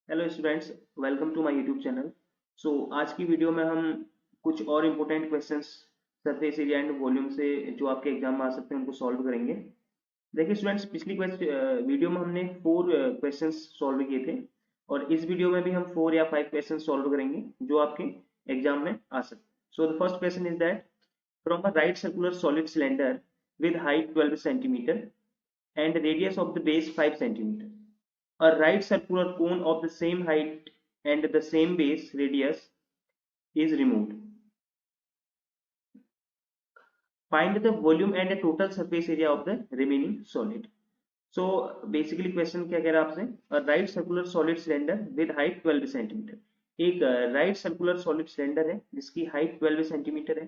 Hello students, welcome to my YouTube channel. आज की video में हम कुछ और important questions surface area and volume से जो आपके एग्जाम में आ सकते हैं उनको सॉल्व करेंगे। देखिए स्टूडेंट्स, पिछली वीडियो में हमने 4 क्वेश्चंस सॉल्व किए थे और इस वीडियो में भी हम 4 या 5 क्वेश्चंस सॉल्व करेंगे जो आपके एग्जाम में आ सकते हैं। So the first question is that from a right circular solid cylinder with height 12 centimetre and radius of the base 5 centimeter. A right circular cone of the same height and the same base radius is removed. Find the volume and the total surface area of the remaining solid. So basically question क्या कह रहा है आपसे? A right circular solid cylinder with height 12 centimeter. एक right circular solid cylinder है जिसकी height 12 centimeter है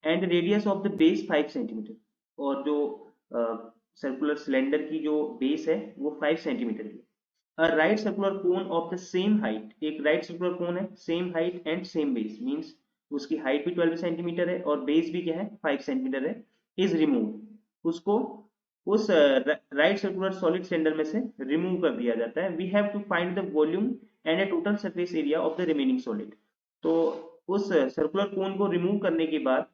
and radius of the base 5 centimeter. और जो सर्कुलर सिलेंडर की जो बेस है वो 5 सेंटीमीटर की। A right circular cone of the same height, एक right circular cone है, same height and same base means उसकी हाइट भी 12 सेंटीमीटर है और बेस भी क्या है 5 सेंटीमीटर है, is removed, उसको उस राइट सर्कुलर सॉलिड सिलेंडर में से रिमूव कर दिया जाता है। We have to find the volume and a total surface area of the remaining solid. तो उस सर्कुलर कोन को रिमूव करने के बाद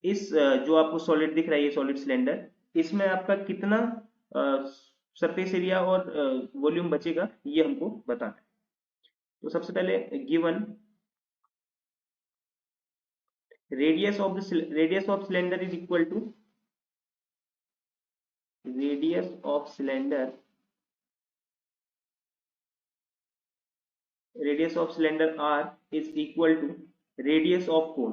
इस जो आपको सॉलिड दिख रहा है ये सॉलिड सिलेंडर, इसमें आपका कितना सरफेस एरिया और वॉल्यूम बचेगा ये हमको बताना है। तो सबसे पहले given radius of cylinder is equal to radius of cylinder R is equal to radius of cone.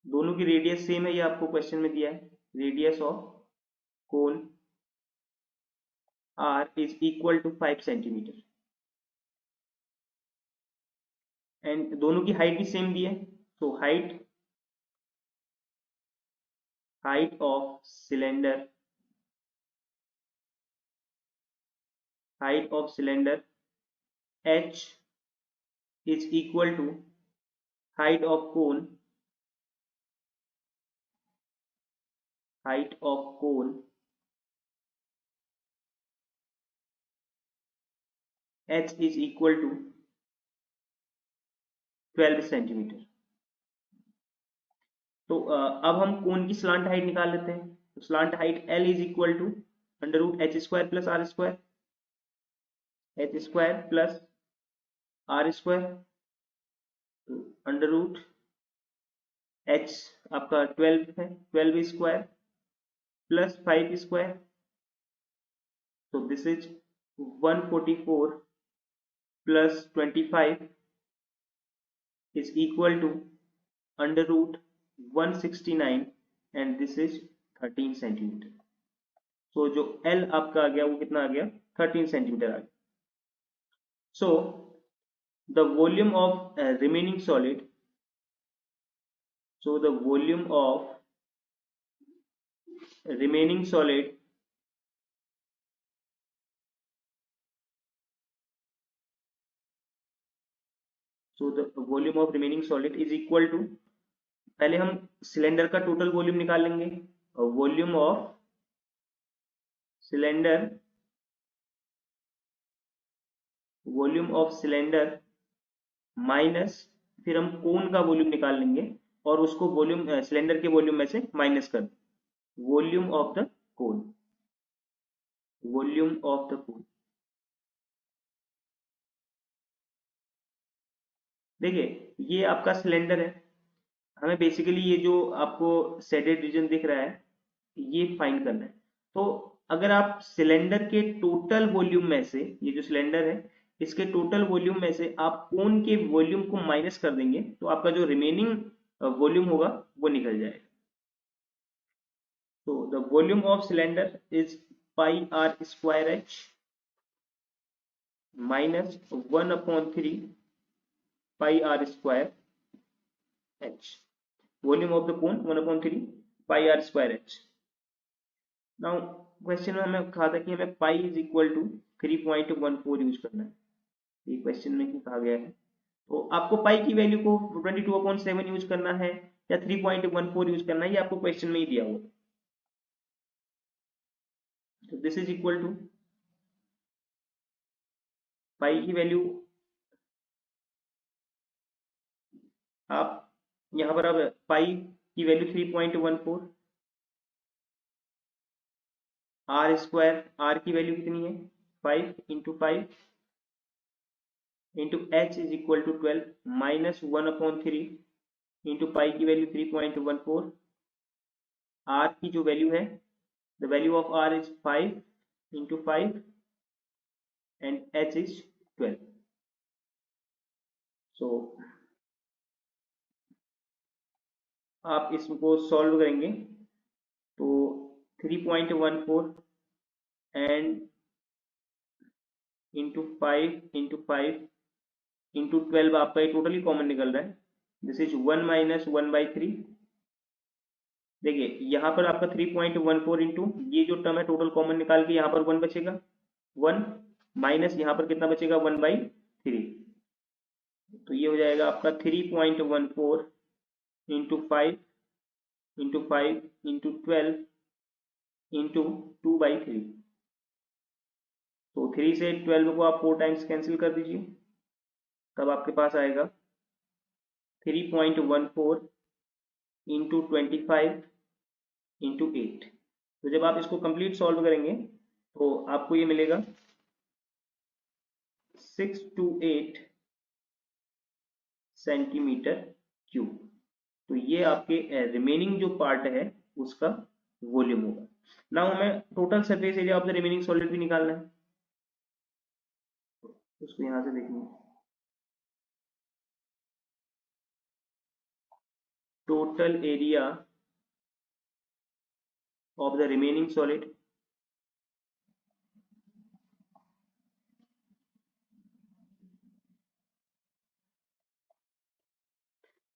दोनों की रेडियस सेम है, ये आपको क्वेश्चन में दिया है। Radius of cone R is equal to 5 centimetre and दोनों की हाइट भी सेम दी है। तो height of cylinder h is equal to height of cone h is equal to 12 centimetre. तो अब हम कोन की स्लांट हाइट निकाल लेते हैं। तो slant height L is equal to under root H square plus R square, under root H आपका 12 है, 12 स्क्वायर प्लस 5 स्क्वायर, तो this is 144 plus 25 is equal to under root 169 and this is 13 centimetre. तो जो L आपका आ गया वो कितना आ गया 13 सेंटीमीटर आ गया। So the volume of remaining solid so the volume of remaining solid is equal to, पहले हम सिलेंडर का टोटल वॉल्यूम निकाल लेंगे। वॉल्यूम ऑफ सिलेंडर माइनस, फिर हम कोन का वॉल्यूम निकाल लेंगे और उसको वॉल्यूम सिलेंडर के वॉल्यूम में से माइनस कर वॉल्यूम ऑफ द कोन। देखिए ये आपका सिलेंडर है, हमें बेसिकली ये जो आपको शेडेड रीजन दिख रहा है ये फाइंड करना है। तो अगर आप सिलेंडर के टोटल वॉल्यूम में से, ये जो सिलेंडर है इसके टोटल वॉल्यूम में से आप कोन के वॉल्यूम को माइनस कर देंगे तो आपका जो रिमेनिंग वॉल्यूम होगा वो निकल जाएगा। तो the volume of cylinder is pi are square H minus 1/3 pi are square H. Volume of the cone 1/3 pi are square H. Now question में हमें कहा था कि हमें pi is equal to 3.14 use करना है, ये क्वेश्चन में कहा गया है। तो आपको पाई की वैल्यू को 22/7 यूज करना है या 3.14 यूज करना है, ये आपको क्वेश्चन में ही दिया हुआ। तो this is equal to pi की वैल्यू आप यहाँ पर, अब पाई की वैल्यू 3.14, आर स्क्वायर, आर की वैल्यू कितनी है 5 into 5 into H is equal to 12 minus 1/3 into pi की वैल्यू 3.14, आर की जो वैल्यू है, the value of R is 5 into 5 and H is 12. So आप इसको सॉल्व करेंगे तो 3.14 एंड इंटू 5 इंटू 12 आपका ये टोटली कॉमन निकल रहा है. This is 1 minus 1/3. देखिए यहाँ पर आपका 3.14 इंटू ये जो टर्म है टोटल कॉमन निकाल के यहाँ पर 1 बचेगा, 1 माइनस यहाँ पर कितना बचेगा 1/3. तो ये हो जाएगा आपका 3.14 इंटू 5 इंटू 5 इंटू 12 इंटू 2/3. तो 3 से 12 को आप 4 टाइम्स कैंसिल कर दीजिए, तब आपके पास आएगा 3.14 इंटू 25 इंटू 8. तो जब आप इसको कंप्लीट सॉल्व करेंगे तो आपको ये मिलेगा 628 सेंटीमीटर क्यूब. तो ये आपके रिमेनिंग जो पार्ट है उसका वॉल्यूम होगा. नाउ हमें total surface area of the remaining solid भी निकालना है, उसको यहां से देखेंगे. Total area of the remaining solid,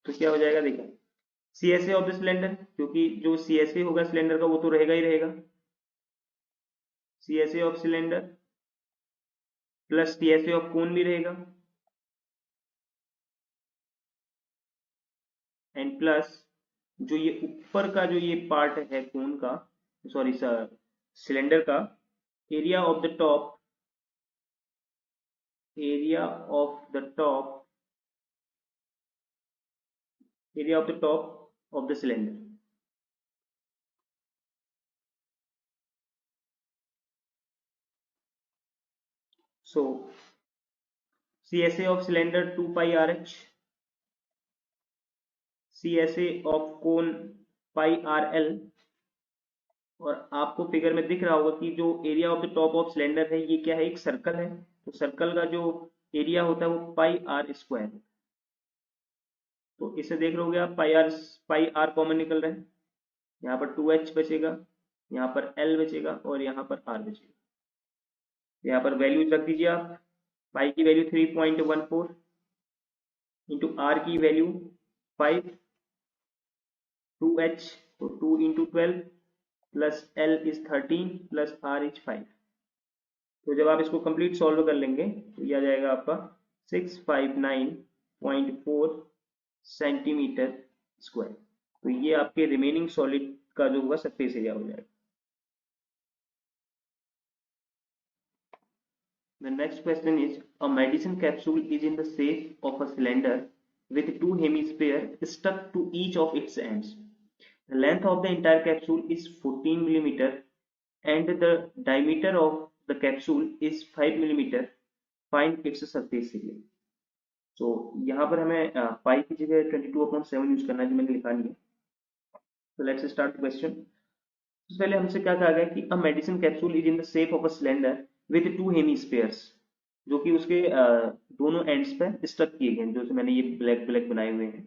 तो क्या हो जाएगा देखिए, CSA ऑफ द सिलेंडर, क्योंकि जो CSA होगा सिलेंडर का वो तो रहेगा ही रहेगा, CSA of cylinder plus CSA of cone भी रहेगा, एंड प्लस जो ये ऊपर का जो ये पार्ट है कोन का, सॉरी सर सिलेंडर का, area of the top, area of the top, area of the top of the cylinder. So CSA of cylinder 2 pi RH, CSA of cone pi RL. और आपको फिगर में दिख रहा होगा कि जो area of the top of cylinder है ये क्या है, एक सर्कल है. तो सर्कल का जो एरिया होता है वो पाई आर स्क्वायर. तो इसे देख रहे आप पाई आर कॉमन निकल रहा है, यहाँ पर 2h बचेगा, यहाँ पर L बचेगा और यहाँ पर R बचेगा. यहाँ पर वैल्यूज रख दीजिए आप. पाई की वैल्यू 3.14 इंटू आर की वैल्यू 5, 2h तो 2 into 12 plus L is 13 plus R is 5. तो जब आप इसको कंप्लीट सॉल्व कर लेंगे तो ये आ जाएगा आपका 659.4 सेंटीमीटर स्क्वायर. तो ये आपके रिमेनिंग सॉलिड का जो होगा सरफेस एरिया हो जाएगा. The next question is, a medicine capsule is in the shape of a cylinder with two hemispheres stuck to each of its ends. The length of the entire capsule is 14 mm and the diameter of the capsule is 5 mm. Find its surface area. So यहाँ पर हमें पाई की जगह 22/7 use करना है, जो मैंने लिखा नहीं है. So let's start the question. तो पहले हमसे क्या कहा गया कि a medicine capsule is in the shape of a cylinder with two hemispheres, जो कि उसके दोनों एंड्स पे स्टक किए गए हैं, जो मैंने ये ब्लैक ब्लैक बनाए हुए हैं.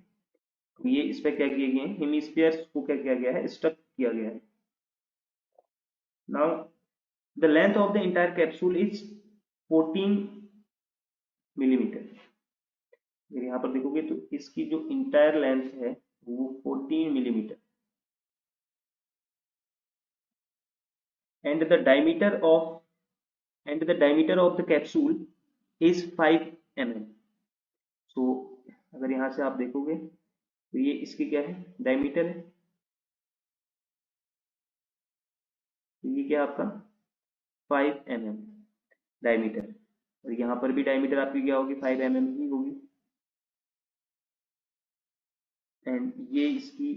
तो ये इस पे क्या किए गए हैं, हेमिस्फीयर्स को क्या किया गया है, स्टक किया गया है. Now the length of the entire capsule is 14 millimetre. अगर यहाँ पर देखोगे तो इसकी जो इंटायर लेंथ है वो 14 millimetre and the diameter of the capsule is 5 mm. सो अगर यहाँ से आप देखोगे तो ये इसकी क्या है, डायमीटर है. तो ये क्या आपका 5 mm डायमीटर. और यहाँ पर भी डायमीटर आपकी क्या होगी, 5 mm की होगी। एंड ये इसकी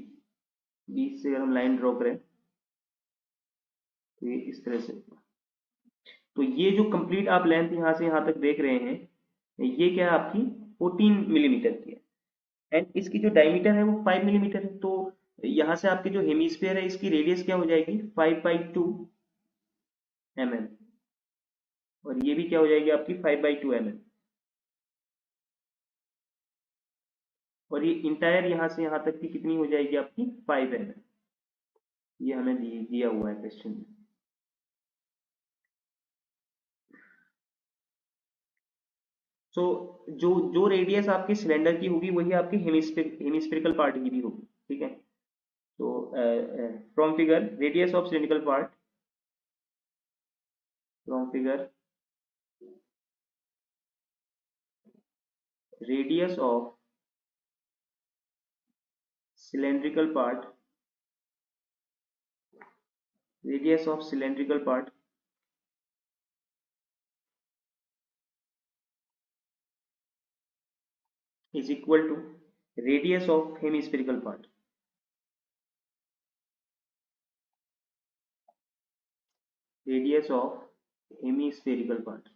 बीच से अगर हम लाइन ड्रॉ करें तो ये इस तरह से, तो ये जो कंप्लीट आप लेंथ यहाँ से यहाँ तक देख रहे हैं, ये क्या है आपकी 14 मिलीमीटर की है। एंड इसकी जो डायमीटर है वो 5 मिलीमीटर है। तो यहाँ से आपके जो हेमिस्फीयर है इसकी रेडियस क्या हो जाएगी, 5/2 mm। और ये भी क्या हो जाएगी आपकी 5/2 mm। और ये इंटायर यहाँ से यहाँ तक की कितनी हो जाएगी आपकी 5 mm। ये हमें दिया हुआ है क्वेश्चन में। सो जो जो रेडियस आपके सिलेंडर की होगी वही आपकी हेमिस्फेरिकल पार्ट की भी होगी, ठीक है। तो from figure radius of cylindrical part, from figure radius of cylindrical part, radius of cylindrical part is equal to radius of hemispherical part, radius of hemispherical part।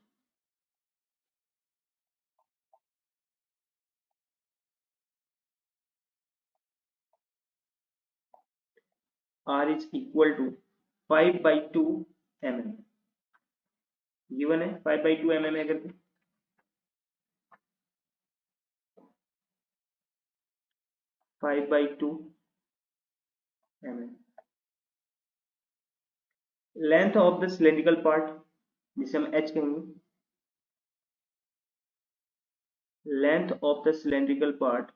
R is equal to 5/2 mm। गिवन है 5/2 mm है करके, 5/2 mm। Length of the cylindrical part जिसे हम h कहेंगे, length of the cylindrical part,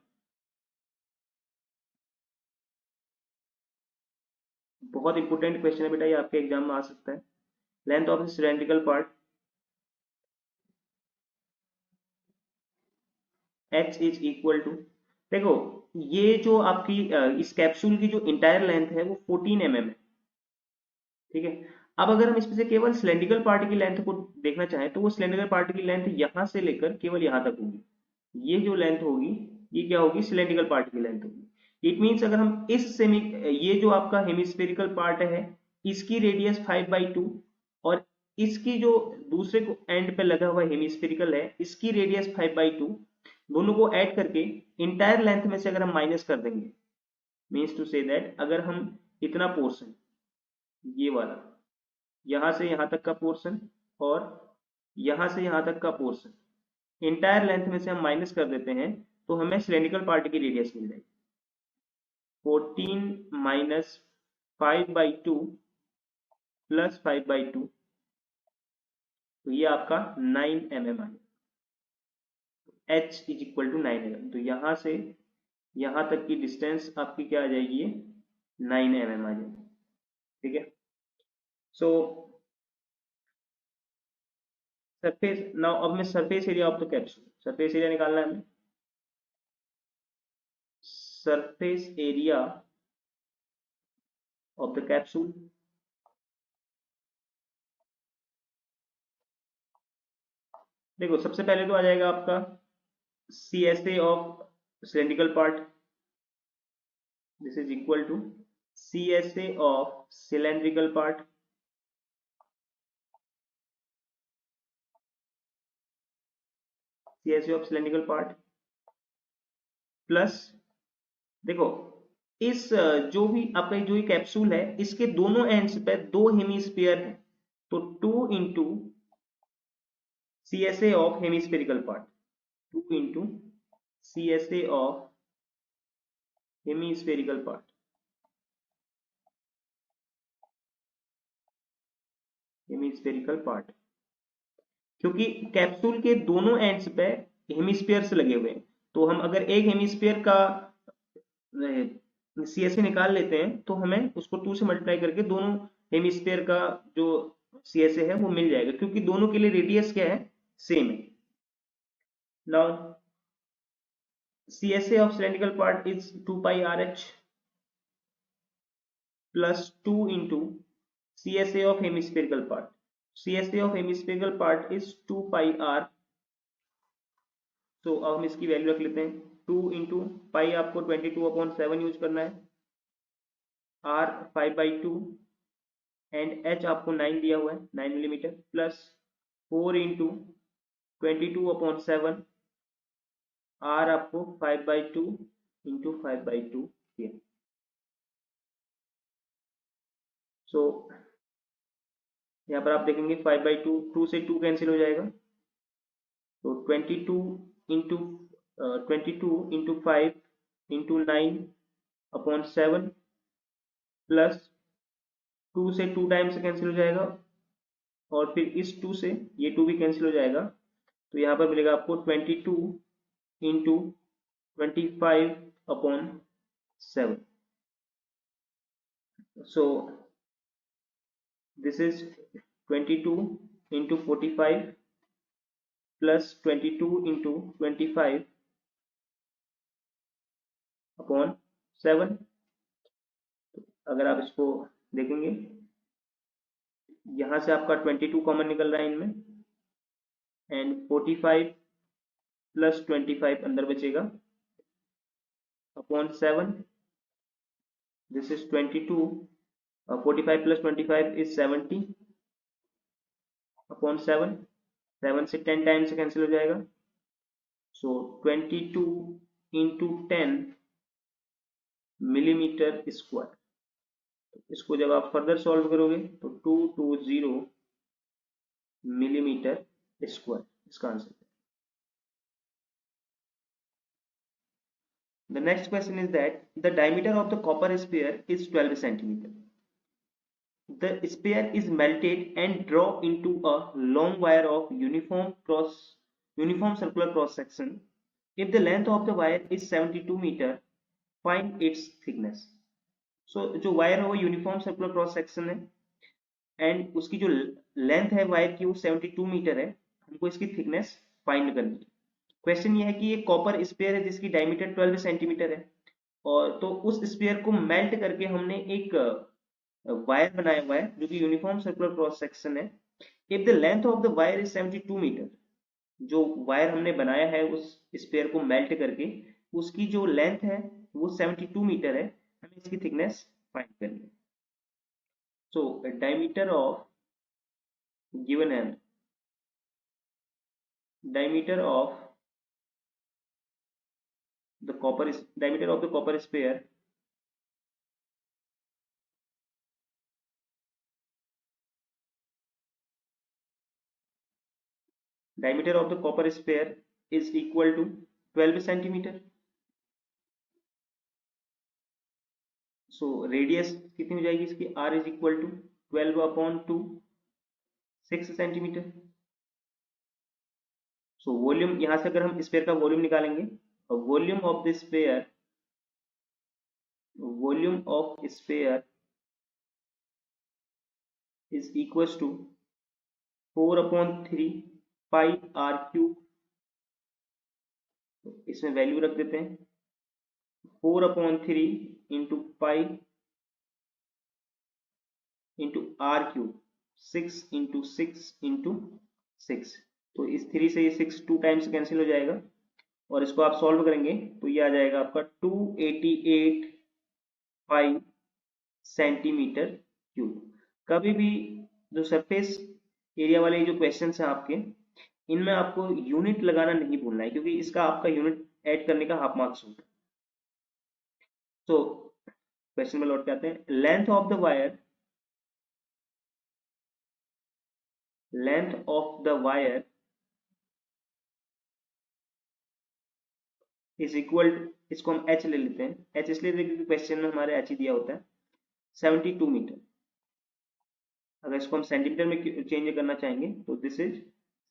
बहुत important question है बेटा, ये आपके एग्जाम में आ सकता है। Length of the cylindrical part h is equal to, देखो ये जो आपकी इस कैप्सूल की जो इंटायर लेंथ है वो 14 mm है, ठीक है। अब अगर हम इसमें से केवल सिलेंड्रिकल पार्ट की लेंथ को देखना चाहें तो वो सिलेंड्रिकल पार्ट की लेंथ यहां से लेकर केवल यहां तक होगी। ये जो लेंथ होगी ये क्या होगी, सिलेंड्रिकल पार्ट की लेंथ होगी। इट मीन्स अगर हम इस सेमी, ये जो आपका हेमिस्फेरिकल पार्ट है इसकी रेडियस 5/2 और इसकी जो दूसरे को एंड पे लगा हुआ हेमिस्फेरिकल है इसकी रेडियस 5/2, दोनों को ऐड करके इंटायर लेंथ में से अगर हम माइनस कर देंगे, मीन्स टू से दैट अगर हम इतना पोर्शन, ये वाला यहां से यहां तक का पोर्शन और यहां से यहां तक का पोर्शन इंटायर लेंथ में से हम माइनस कर देते हैं तो हमें सिलेंड्रिकल पार्ट की रेडियस मिल जाएगी 14 माइनस 5/2 प्लस 5/2, तो ये आपका 9 mm आ जाएगा। h is equal to 9 mm। तो यहां से यहां तक की डिस्टेंस आपकी क्या आ जाएगी, ये 9 mm आ जाएगी, ठीक है। सो सरफेस, नाउ अब मैं surface area of the capsule, surface area निकालना है हमें। Surface area of the capsule, देखो सबसे पहले तो आ जाएगा आपका CSA of cylindrical part, this is equal to CSA of cylindrical part, CSA of cylindrical part plus, देखो इस जो भी आपका जो ये कैप्सूल है इसके दोनों एंड्स पे दो हेमिस्फीयर है, तो 2 into CSA of hemispherical part, 2 into CSA of hemispherical part, hemispherical part, क्योंकि कैप्सूल के दोनों एंड्स पे हेमिस्फीयर्स लगे हुए हैं, तो हम अगर एक हेमिस्फीयर का CSA निकाल लेते हैं तो हमें उसको 2 से मल्टीप्लाई करके दोनों हेमिस्फीयर का जो CSA है वो मिल जाएगा, क्योंकि दोनों के लिए रेडियस क्या है, सेम है। Now CSA of cylindrical part is 2 pi RH plus 2 into CSA of hemispherical part, CSA of hemispherical part is 2 pi r. तो अब हम इसकी वैल्यू रख लेते हैं 2 इंटू पाई, आपको 22/7 यूज करना है, r 5/2 एंड h आपको 9 दिया हुआ है 9 मिलीमीटर, प्लस 4 इंटू 22/7, r आपको 5/2 इंटू 5/2 दिया। सो यहाँ पर आप देखेंगे 5/2, 2 से 2 कैंसिल हो जाएगा, तो 22 इंटू 5 इंटू 9/7 प्लस 2 से 2 टाइम्स कैंसिल हो जाएगा, और फिर इस 2 से ये 2 भी कैंसिल हो जाएगा, तो यहाँ पर मिलेगा आपको 22 into 25/7। So this is 22 into 45 plus 22 into 25/7। अगर आप इसको देखेंगे, यहां से आपका 22 कॉमन निकल रहा है इनमें, एंड 45 प्लस 25 अंदर बचेगा upon 7। This is 22, 45 plus 25 is 70 upon 7। 7 से 10 टाइम से कैंसिल हो जाएगा, सो 22 इंटू 10 मिलीमीटर स्क्वायर। इसको जब आप फर्दर सॉल्व करोगे तो 220 मिलीमीटर स्क्वायर इसका answer. The next question is that the diameter of the copper sphere is 12 centimeter. The sphere is melted and draw into a long wire of uniform circular cross section. If the length of the wire is 72 meter, find its thickness. So जो wire है वो uniform circular cross section है, and उसकी जो length है wire की वो 72 metre है, हमको इसकी थिकनेस फाइंड करनी है। क्वेश्चन ये है कि ये कॉपर स्पेयर है जिसकी डायमीटर 12 सेंटीमीटर है, और तो उस स्पेयर को मेल्ट करके हमने एक वायर बनाया हुआ है जो कि यूनिफॉर्म सर्कुलर क्रॉस सेक्शन है। If the length of the wire is 72 metre, जो वायर हमने बनाया है उस स्पेयर को मेल्ट करके, उसकी जो लेंथ है वो 72 मीटर है, हमें इसकी थिकनेस फाइंड करनी है। सो डायमीटर ऑफ गिवन है, diameter of the copper sphere is equal to 12 centimeter. So radius कितनी हो जाएगी इसकी, r is equal to 12/2, 6 centimetre. So volume, यहां से अगर हम स्पेयर का वॉल्यूम निकालेंगे, volume of the sphere is equals to 4/3 pi r cube. इसमें वैल्यू रख देते हैं 4/3 into pi into R cube, 6 into 6 into 6। तो इस 3 से ये 6 2 टाइम्स कैंसिल हो जाएगा, और इसको आप सॉल्व करेंगे तो ये आ जाएगा आपका 288 सेंटीमीटर क्यूब। कभी भी जो सरफेस एरिया वाले जो क्वेश्चन हैं आपके, इनमें आपको यूनिट लगाना नहीं भूलना है, क्योंकि इसका आपका यूनिट ऐड करने का हाफ मार्क्स होगा। तो क्वेश्चन में लौट के आते हैं। Length of the wire is equal to, इसको हम h ले लेते हैं, h इसलिए क्योंकि क्वेश्चन में हमारे h ही दिया होता है, 72 मीटर। अगर इसको हम सेंटीमीटर में चेंज करना चाहेंगे तो this is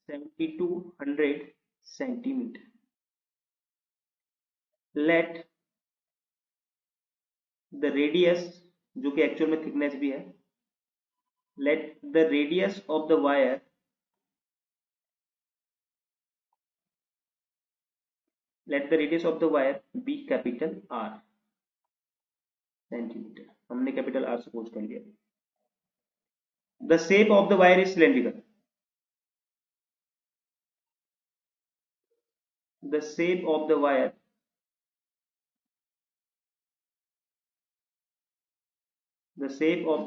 7200 centimetre. Let the radius, जो कि एक्चुअल में थिकनेस भी है, let the radius of the wire be capital R centimetre. हमने कैपिटल R सपोज कर लिया। The shape of the wire is cylindrical. The shape of the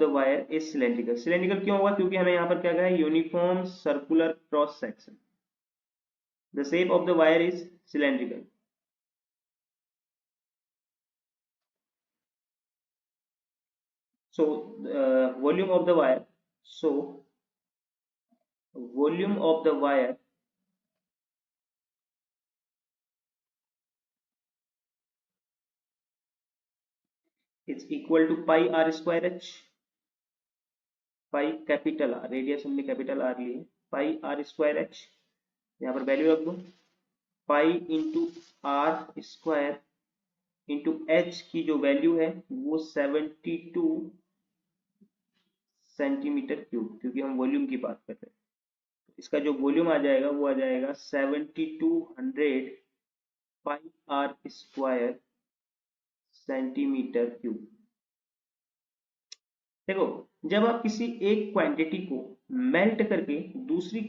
wire is cylindrical. Cylindrical क्यों होगा? क्योंकि हमें यहाँ पर क्या कहा है? Uniform circular cross section. The shape of the wire is cylindrical. So volume of the wire. So volume of the wire is equal to pi r square h. Pi capital R, radius हमने capital R लिए, पाई are square H, यहाँ पर value रख दो, pi into R square into H की जो value है वो 72 सेंटीमीटर क्यूब, क्योंकि हम वॉल्यूम की बात कर रहे हैं. इसका जो वॉल्यूम आ जाएगा वो आ जाएगा 7200 pi are square centimetre cube. देखो, जब आप किसी एक क्वांटिटी को मेल्ट करके दूसरी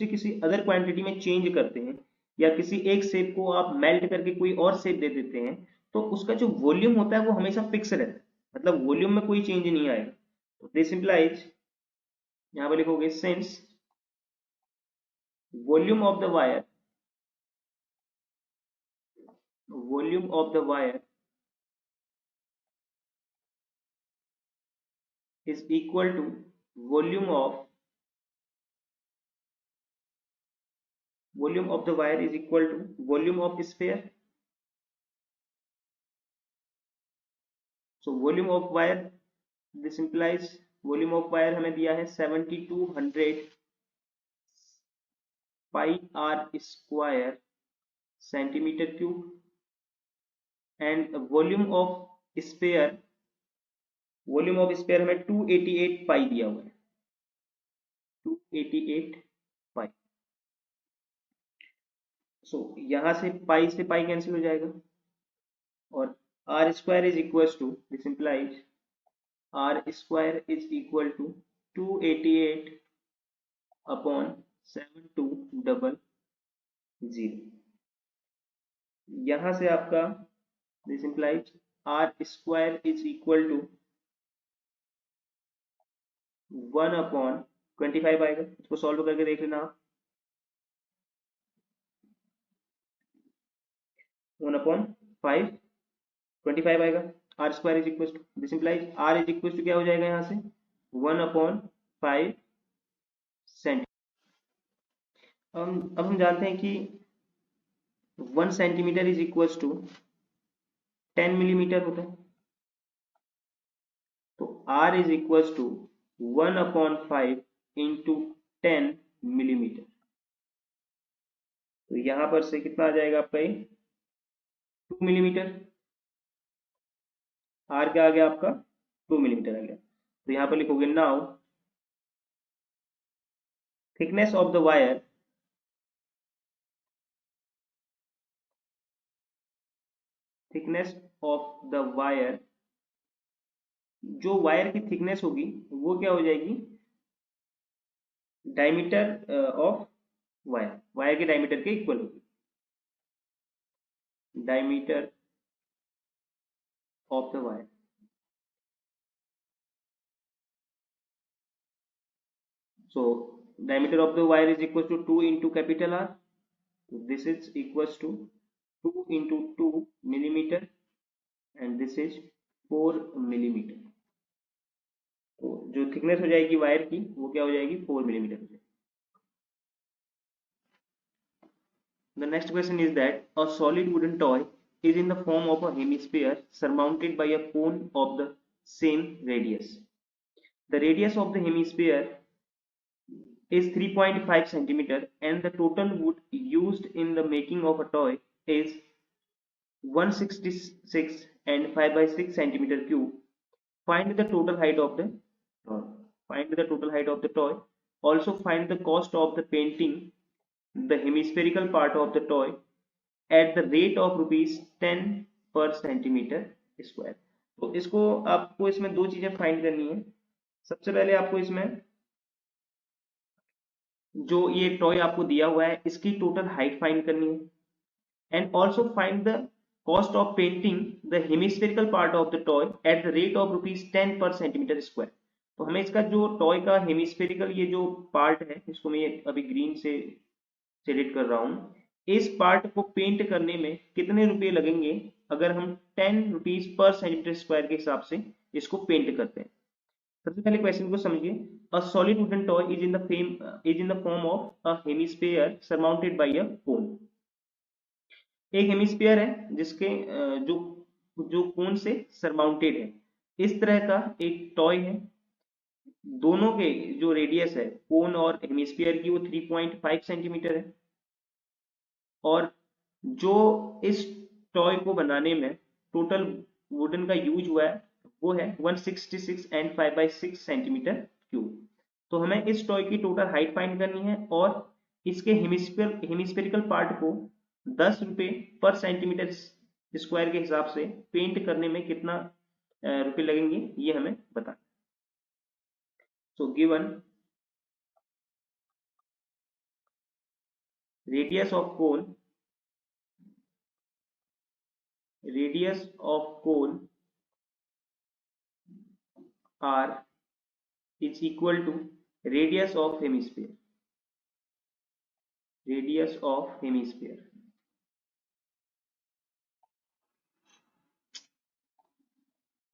किसी अदर क्वांटिटी में चेंज करते हैं, या किसी एक शेप को आप मेल्ट करके कोई और शेप दे देते हैं, तो उसका जो वॉल्यूम होता है वो हमेशा फिक्स रहता है, मतलब वॉल्यूम में कोई चेंज नहीं आएगा. तो दिस इंप्लाइज, यहाँ पर लिखोगे since volume of the wire is equal to volume of the wire is equal to volume of sphere. So volume of wire, this implies volume of wire हमें दिया है 7200 pi are square centimetre cube, and volume of sphere हमें 288 पाई दिया हुआ है, 288 पाई. सो यहां से pi cancel हो जाएगा, और R square is equal to, this implies R square is equal to 288 upon 7200. यहां से आपका this implies R square is equal to 1 upon 25 आएगा. इसको सॉल्व करके देख लेना आप. 1 अपॉन 5 25 आएगा. R square is equal to, this implies R is equal to क्या हो जाएगा यहाँ से 1 अपॉन 5 सेंटीमीटर. अब हम जानते हैं कि 1 centimetre is equal to 10 millimetre होता है. तो R is equal to 1 upon 5 into 10 millimetre. तो यहां पर से कितना आ जाएगा आपका ये 2 मिलीमीटर. R क्या आ गया आपका 2 मिलीमीटर आ गया. तो यहां पर लिखोगे now thickness of the wire जो वायर की थिकनेस होगी वो क्या हो जाएगी, डायमीटर ऑफ वायर के डायमीटर के इक्वल होगी, diameter of the wire. So diameter of the wire is equal to 2 into capital R. So this is equals to 2 into 2 millimeter, and this is 4 millimeter. तो जो thickness हो जाएगी wire की वो क्या हो जाएगी 4 मिलीमीटर हो जाएगी. The next question is that a solid wooden toy is in the form of a hemisphere surmounted by a cone of the same radius. The radius of the hemisphere is 3.5 centimeter, and the total wood used in the making of a toy is 166 and 5 by 6 centimeter cube. Find the total height of the toy. Also find the cost of the painting the hemispherical part of the toy at the rate of rupees 10 per centimeter square. तो इसको आपको इसमें दो चीजें find करनी है. सबसे पहले आपको इसमें जो ये टॉय आपको दिया हुआ है इसकी टोटल हाइट फाइंड करनी है, and also find the cost of painting the hemispherical part of the toy at the rate of ₹10 पर सेंटीमीटर स्क्वायर। तो हमें इसका जो टॉय का हेमिस्फेरिकल ये जो पार्ट है, इसको मैं अभी ग्रीन से सेलेक्ट कर रहा हूँ, इस पार्ट को पेंट करने में कितने रुपए लगेंगे अगर हम ₹10 पर सेंटीमीटर स्क्वायर के हिसाब से इसको पेंट करते हैं। सबसे पहले क्वेश्चन को समझिए। A solid wooden toy is in the form of a hemisphere surmounted by a cone. एक हेमिस्फीयर है जिसके जो जो कोन से सरमाउंटेड है, इस तरह का एक टॉय है। दोनों के जो रेडियस है कोन और हेमिस्फीयर की वो 3.5 सेंटीमीटर है, और जो इस टॉय को बनाने में टोटल वुडन का यूज हुआ है वो है 166 एंड 5/6 सेंटीमीटर क्यूब। तो हमें इस टॉय की टोटल हाइट फाइंड करनी है और इसके हेमिस्फेरिकल पार्ट को ₹10 पर सेंटीमीटर स्क्वायर के हिसाब से पेंट करने में कितना रुपए लगेंगे ये हमें बताना। So given radius of cone radius of cone r is equal to radius of hemisphere, radius of hemisphere,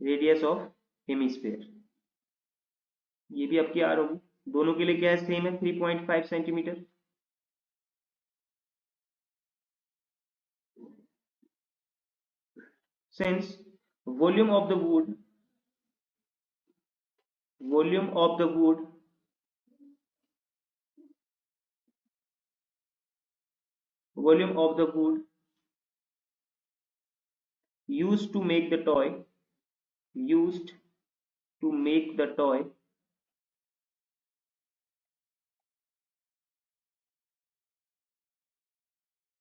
radius of hemisphere। ये भी आपकी आर होगी, दोनों के लिए क्या है, सेम है 3.5 centimetre. since volume of the wood volume of the wood volume of the wood used to make the toy used to make the toy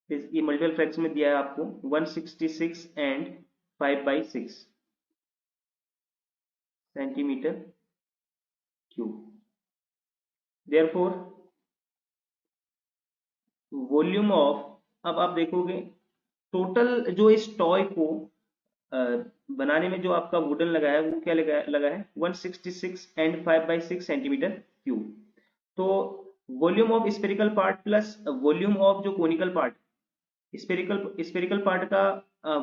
इस ये मल्टीपल फ्रैक्शन में दिया है आपको 166 and 5/6 centimetre cube. Therefore volume of, अब आप देखोगे total जो इस टॉय को अ, बनाने में जो आपका वुडन लगा है वो क्या लगा है 166 एंड 5/6 सेंटीमीटर क्यूब। तो volume of spherical part plus volume of जो कोनिकल पार्ट, स्पेरिकल पार्ट का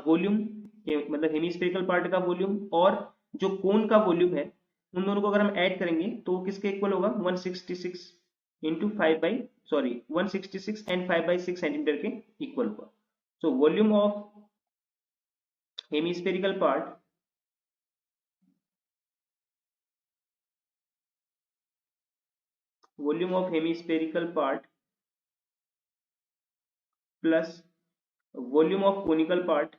वॉल्यूम, मतलब हेमी पार्ट का वॉल्यूम और जो कोन का वॉल्यूम है, उन दोनों को अगर हम ऐड करेंगे तो वो किसके इक्वल होगा 166 इंटू 166 एंड 5/6 सेंटीमीटर के इक्वल होगा। So volume of hemispherical part volume of hemispherical part plus volume of conical part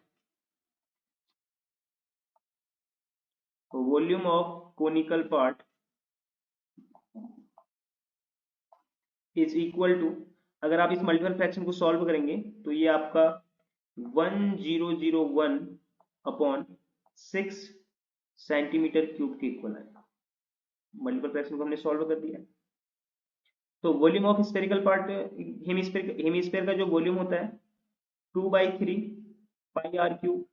volume of conical part is equal to, अगर आप इस मल्टीपल फ्रैक्शन को सॉल्व करेंगे तो ये आपका 1001 अपॉन 6 सेंटीमीटर क्यूब के इक्वल आएगा। मल्टीपल फ्रैक्शन को हमने सॉल्व कर दिया। तो volume of spherical part, hemisphere का जो वॉल्यूम होता है 2/3 पाई आर क्यूब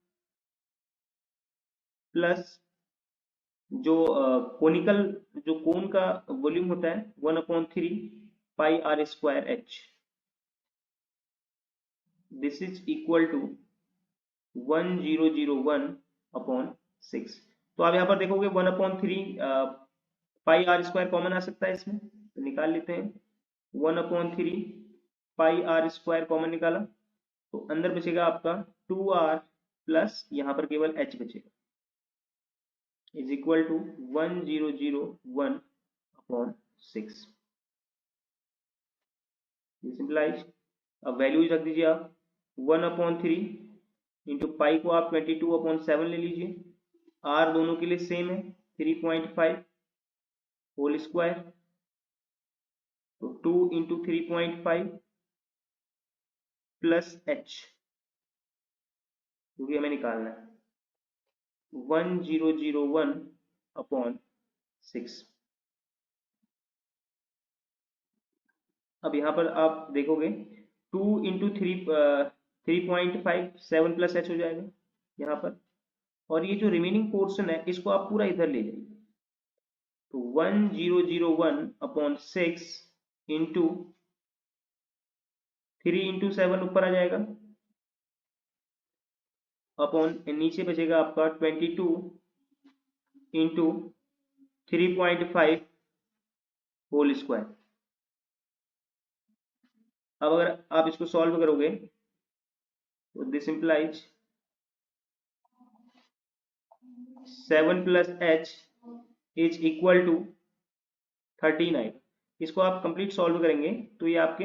प्लस जो कोनिकल जो कोन का वॉल्यूम होता है 1/3 pi are square h. This is equal to 1001 upon 6। तो आप यहाँ पर देखोगे 1/3 पाई आर स्क्वायर कॉमन आ सकता है इसमें, तो निकाल लेते हैं। 1/3 पाई आर स्क्वायर कॉमन निकाला तो अंदर बचेगा आपका 2r प्लस यहाँ पर केवल h बचेगा, is equal to 1001 upon 6। Simplify, अब वैल्यूज रख दीजिए आप 1/3 इंटू पाई को आप 22/7 ले लीजिए, आर दोनों के लिए सेम है 3.5 होल स्क्वायर, तो 2 इंटू 3.5 प्लस एच जो कि हमें निकालना है 1001 अपॉन 6। अब यहाँ पर आप देखोगे 2 × 3 7 प्लस एच हो जाएगा यहाँ पर, और ये जो रिमेनिंग पोर्शन है इसको आप पूरा इधर ले जाइए, तो 1001/6 इंटू 3 × 7 ऊपर आ जाएगा, अपॉन नीचे बचेगा आपका 22 इंटू 3.5 होल स्क्वायर। अब अगर आप इसको सॉल्व करोगे तो this implies 7 plus H is equal to 13 आएगा। इसको आप कंप्लीट सॉल्व करेंगे तो ये आपके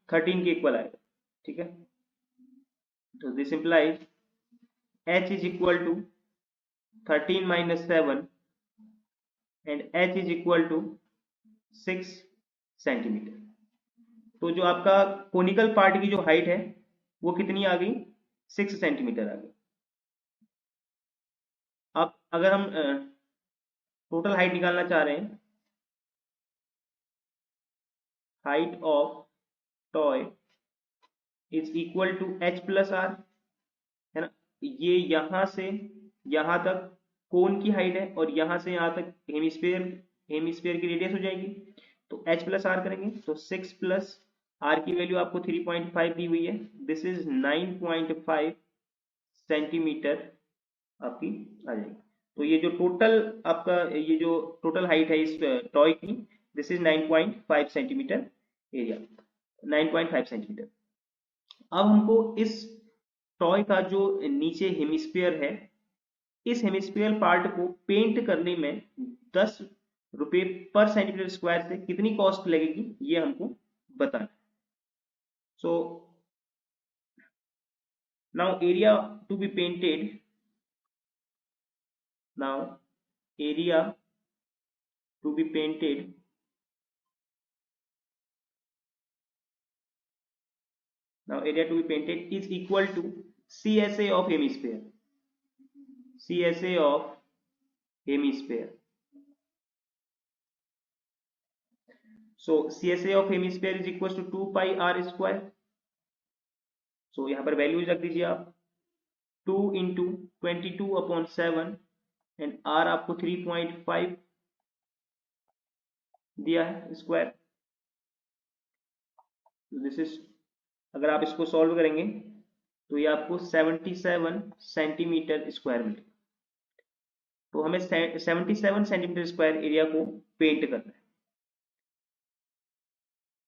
13 के इक्वल आएगा, ठीक है। तो this implies h is equal to 13 minus 7 and h is equal to 6 centimetre. तो जो आपका कोनिकल पार्ट की जो हाइट है वो कितनी आ गई, 6 सेंटीमीटर आ गई। अब अगर हम टोटल हाइट निकालना चाह रहे हैं, height of toy is equal to h plus R, है ना। ये यहां से यहां तक कोन की हाइट है और यहां से यहां तक हेमिस्फीयर की रेडियस हो जाएगी, तो h प्लस आर करेंगे तो 6 प्लस आर की वैल्यू आपको 3.5 दी हुई है, दिस इज 9.5 सेंटीमीटर आपकी आ जाएगी। तो ये जो टोटल आपका ये जो टोटल हाइट है इस टॉय की, this is 9.5 centimetre area, 9.5 centimetre. अब हमको इस टॉय का जो नीचे हेमिस्फीयर है, इस हेमिस्फीयर पार्ट को पेंट करने में 10 रुपए पर सेंटीमीटर स्क्वायर से कितनी कॉस्ट लगेगी ये हमको बताना। So now area to be painted, now area to be painted is equal to CSA of hemisphere, CSA of hemisphere. So CSA of hemisphere is equal to 2 pi r square. So यहाँ पर values रख दीजिए आप, 2 into 22/7 and r आपको 3.5 दिया है square. This is, अगर आप इसको सॉल्व करेंगे तो ये आपको 77 सेंटीमीटर स्क्वायर मिलेगा। तो हमें 77 सेंटीमीटर स्क्वायर एरिया को पेंट करना है।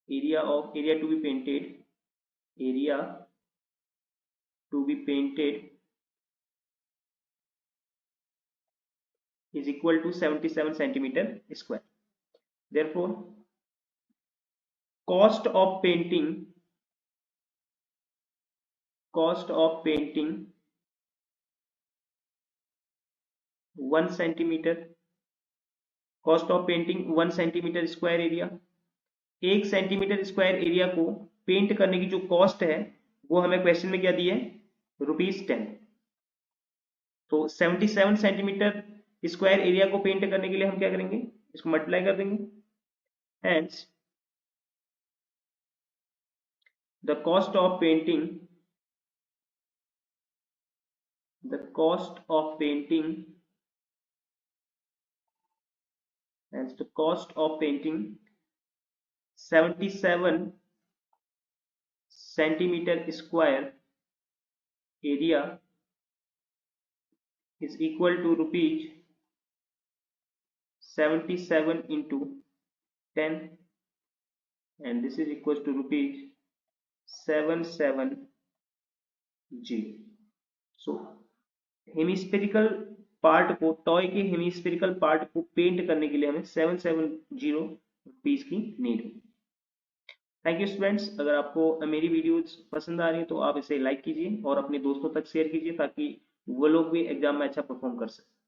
area to be painted, area to be painted is equal to 77 centimeter square. Therefore cost of painting 1 centimeter, cost of painting 1 centimeter square area। 1 centimetre square area को paint करने की जो cost है वो हमें क्वेश्चन में क्या दी है, ₹10। तो 77 सेंटीमीटर स्क्वायर एरिया को पेंट करने के लिए हम क्या करेंगे, इसको मल्टीप्लाई कर देंगे। Hence the cost of painting and the cost of painting 77 centimeter square area is equal to ₹77 into 10 and this is equal to ₹770। So hemispherical part को, टॉय के हेमिस्फेरिकल पार्ट को पेंट करने के लिए हमें 770 रुपीज की नीड होगी। Thank you students, अगर आपको मेरी वीडियोज पसंद आ रही है तो आप इसे लाइक कीजिए और अपने दोस्तों तक शेयर कीजिए ताकि वो लोग भी एग्जाम में अच्छा परफॉर्म कर सकें।